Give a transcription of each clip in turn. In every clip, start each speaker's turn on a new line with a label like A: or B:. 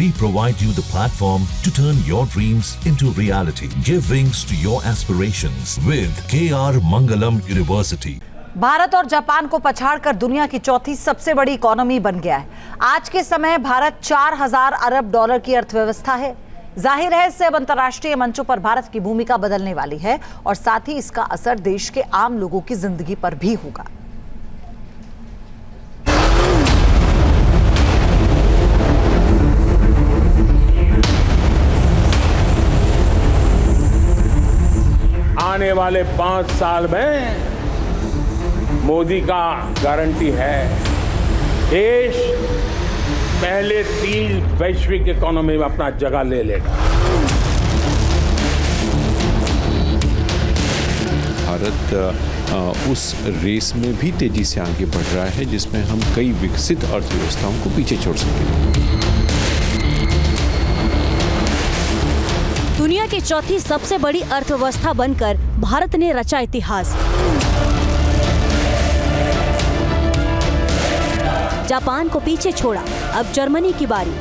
A: We provide you the platform to turn your dreams into reality. Give wings to your aspirations with KR Mangalam University.
B: Bharat और Japan को पछाड़कर दुनिया की चौथी सबसे बड़ी इकोनॉमी बन गया है। आज के समय भारत 4000 अरब डॉलर की अर्थव्यवस्था है। जाहिर है इससे अब अंतर्राष्ट्रीय मंचों पर भारत की भूमिका बदलने वाली है और साथ ही इसका असर देश के आम लोगों की जिंदगी पर भी होगा।
C: आने वाले 5 साल में मोदी का गारंटी है देश पहले 3 वैश्विक इकोनॉमी में अपना जगह ले लेगा।
D: भारत उस रेस में भी तेजी से आगे बढ़ रहा है जिसमें हम कई विकसित अर्थव्यवस्थाओं को पीछे छोड़ सकेंगे।
E: दुनिया की चौथी सबसे बड़ी अर्थव्यवस्था बनकर भारत ने रचा इतिहास। जापान को पीछे छोड़ा, अब जर्मनी की बारी।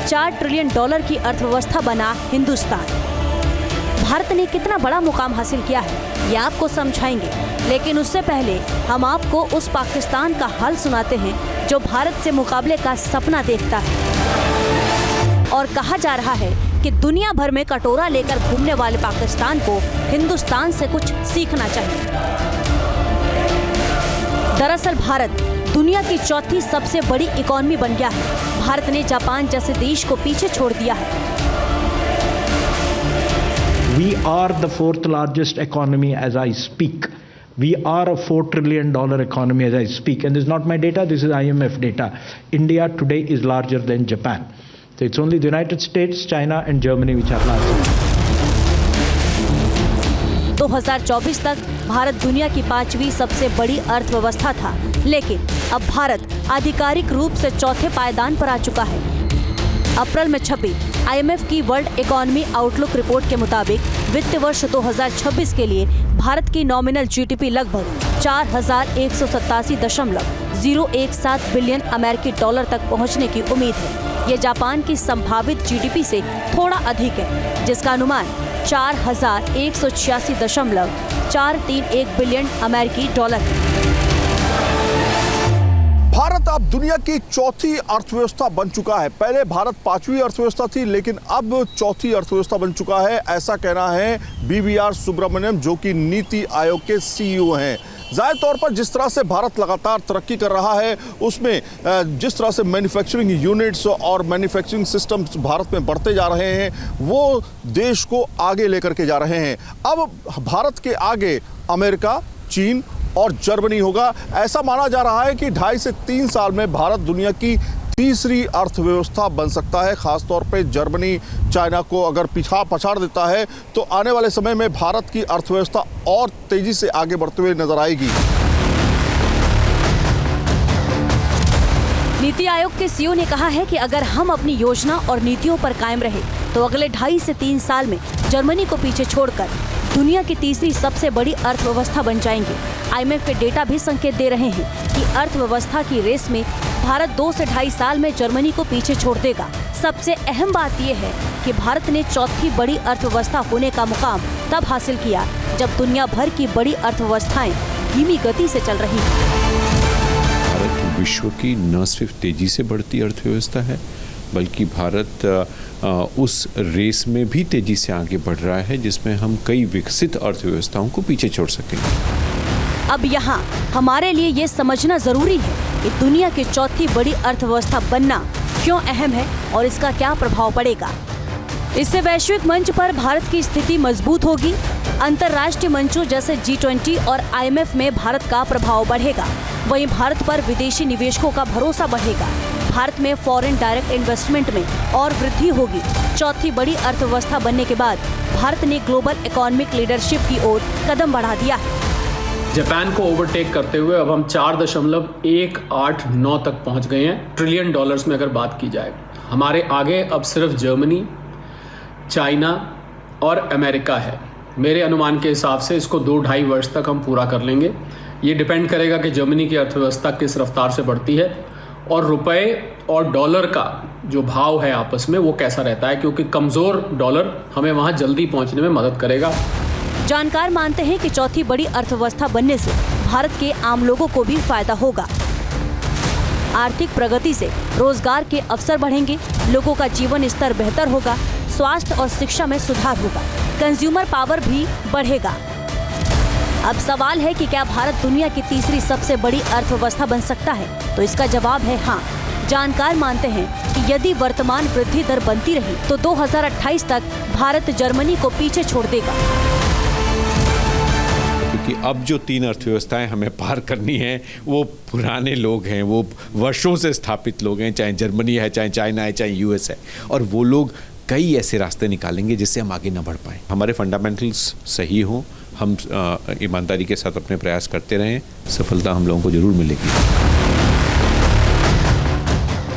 E: 4 ट्रिलियन डॉलर की अर्थव्यवस्था बना हिंदुस्तान। भारत ने कितना बड़ा मुकाम हासिल किया है ये आपको समझाएंगे, लेकिन उससे पहले हम आपको उस पाकिस्तान का हाल सुनाते हैं जो भारत से मुकाबले का सपना देखता है। और कहा जा रहा है कि दुनिया भर में कटोरा लेकर घूमने वाले पाकिस्तान को हिंदुस्तान से कुछ सीखना चाहिए। दरअसल भारत दुनिया की चौथी सबसे बड़ी इकोनॉमी बन गया है। भारत ने जापान जैसे देश को पीछे छोड़ दिया है।
F: We are the 4th largest economy as I speak. We are a $4 trillion economy as I speak. And this is not my data, this is IMF data. India today is larger than Japan. So it's only the United States, China and Germany which are larger.
E: 2024 तक भारत दुनिया की 5वीं सबसे बड़ी अर्थव्यवस्था था, लेकिन अब भारत आधिकारिक रूप से चौथे पायदान पर आ चुका है। अप्रैल में छपी IMF की वर्ल्ड इकोनॉमी आउटलुक रिपोर्ट के मुताबिक वित्त वर्ष 2026 के लिए भारत की नॉमिनल GDP लगभग 4187.017 बिलियन अमेरिकी डॉलर तक पहुंचने की उम्मीद है। ये जापान की संभावित GDP से थोड़ा अधिक है, जिसका अनुमान 4186.431 बिलियन अमेरिकी डॉलर है।
G: भारत अब दुनिया की चौथी अर्थव्यवस्था बन चुका है। पहले भारत 5वीं अर्थव्यवस्था थी, लेकिन अब चौथी अर्थव्यवस्था बन चुका है, ऐसा कहना है BVR सुब्रमण्यम, जो कि नीति आयोग के CEO हैं। जाहिर तौर पर जिस तरह से भारत लगातार तरक्की कर रहा है, उसमें जिस तरह से मैन्युफैक्चरिंग यूनिट्स और मैन्युफैक्चरिंग सिस्टम्स भारत में बढ़ते जा रहे हैं, वो देश को आगे लेकर के जा रहे हैं। अब भारत के आगे अमेरिका, चीन और जर्मनी होगा। ऐसा माना जा रहा है कि 2.5 से 3 साल में भारत दुनिया की तीसरी अर्थव्यवस्था बन सकता है। खासतौर पे जर्मनी चाइना को अगर पछाड़ देता है तो आने वाले समय में भारत की अर्थव्यवस्था और तेजी से आगे बढ़ते हुए नजर आएगी।
E: नीति आयोग के CEO ने कहा है कि अगर हम अपनी योजना और नीतियों पर कायम रहे तो अगले 2.5 से 3 साल में जर्मनी को पीछे छोड़कर दुनिया की तीसरी सबसे बड़ी अर्थव्यवस्था बन जाएंगे। IMF के डेटा भी संकेत दे रहे हैं कि अर्थव्यवस्था की रेस में भारत 2 से 2.5 साल में जर्मनी को पीछे छोड़ देगा। सबसे अहम बात यह है कि भारत ने चौथी बड़ी अर्थव्यवस्था होने का मुकाम तब हासिल किया जब दुनिया भर की बड़ी अर्थव्यवस्थाएं धीमी गति से चल रही हैं।
D: भारत विश्व की न सिर्फ तेजी से बढ़ती अर्थव्यवस्था है, बल्कि भारत उस रेस में भी तेजी से आगे बढ़ रहा है जिसमें हम कई विकसित अर्थव्यवस्थाओं को पीछे छोड़ सकेंगे।
E: अब यहाँ हमारे लिए ये समझना जरूरी है कि दुनिया की चौथी बड़ी अर्थव्यवस्था बनना क्यों अहम है और इसका क्या प्रभाव पड़ेगा। इससे वैश्विक मंच पर भारत की स्थिति मजबूत होगी। अंतर्राष्ट्रीय मंचों जैसे G20 और IMF में भारत का प्रभाव बढ़ेगा। वहीं भारत पर विदेशी निवेशकों का भरोसा बढ़ेगा। भारत में फॉरेन डायरेक्ट इन्वेस्टमेंट में और वृद्धि होगी। चौथी बड़ी अर्थव्यवस्था बनने के बाद भारत ने ग्लोबल इकोनॉमिक लीडरशिप की ओर कदम बढ़ा दिया है।
H: जापान को ओवरटेक करते हुए अब हम 4.189 तक पहुंच गए हैं ट्रिलियन डॉलर्स में अगर बात की जाए। हमारे आगे अब सिर्फ जर्मनी, चाइना और अमेरिका है। मेरे अनुमान के हिसाब से इसको 2-2.5 वर्ष तक हम पूरा कर लेंगे। ये डिपेंड करेगा कि जर्मनी की अर्थव्यवस्था किस रफ्तार से बढ़ती है और रुपए और डॉलर का जो भाव है आपस में वो कैसा रहता है, क्योंकि कमज़ोर डॉलर हमें वहाँ जल्दी पहुँचने में मदद करेगा।
E: जानकार मानते हैं कि चौथी बड़ी अर्थव्यवस्था बनने से भारत के आम लोगों को भी फायदा होगा। आर्थिक प्रगति से रोजगार के अवसर बढ़ेंगे, लोगों का जीवन स्तर बेहतर होगा, स्वास्थ्य और शिक्षा में सुधार होगा, कंज्यूमर पावर भी बढ़ेगा। अब सवाल है कि क्या भारत दुनिया की तीसरी सबसे बड़ी अर्थव्यवस्था बन सकता है? तो इसका जवाब है हाँ। जानकार मानते हैं कि यदि वर्तमान वृद्धि दर बनती रही तो 2028 तक भारत जर्मनी को पीछे छोड़ देगा।
D: कि अब जो 3 अर्थव्यवस्थाएं हमें पार करनी है वो पुराने लोग हैं, वो वर्षों से स्थापित लोग हैं, चाहे जर्मनी है, चाहे चाइना है, चाहे यूएस है, और वो लोग कई ऐसे रास्ते निकालेंगे जिससे हम आगे न बढ़ पाएं। हमारे फंडामेंटल्स सही हों, हम ईमानदारी के साथ अपने प्रयास करते रहें, सफलता हम लोगों को जरूर मिलेगी।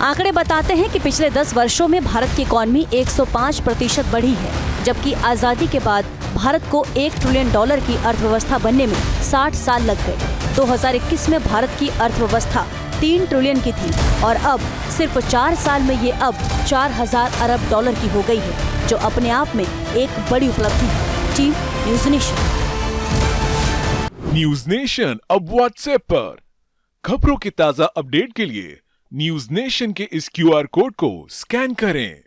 E: आंकड़े बताते हैं कि पिछले 10 वर्षों में भारत की इकॉनमी 105% बढ़ी है, जबकि आज़ादी के बाद भारत को $1 ट्रिलियन की अर्थव्यवस्था बनने में 60 साल लग गए। 2021 में भारत की अर्थव्यवस्था 3 ट्रिलियन की थी और अब सिर्फ 4 साल में ये अब 4000 अरब डॉलर की हो गई है, जो अपने आप में एक बड़ी उपलब्धि है। Team news nation.
I: News nation अब व्हाट्सएप पर खबरों के ताज़ा अपडेट के लिए न्यूज़ नेशन के इस QR कोड को स्कैन करें।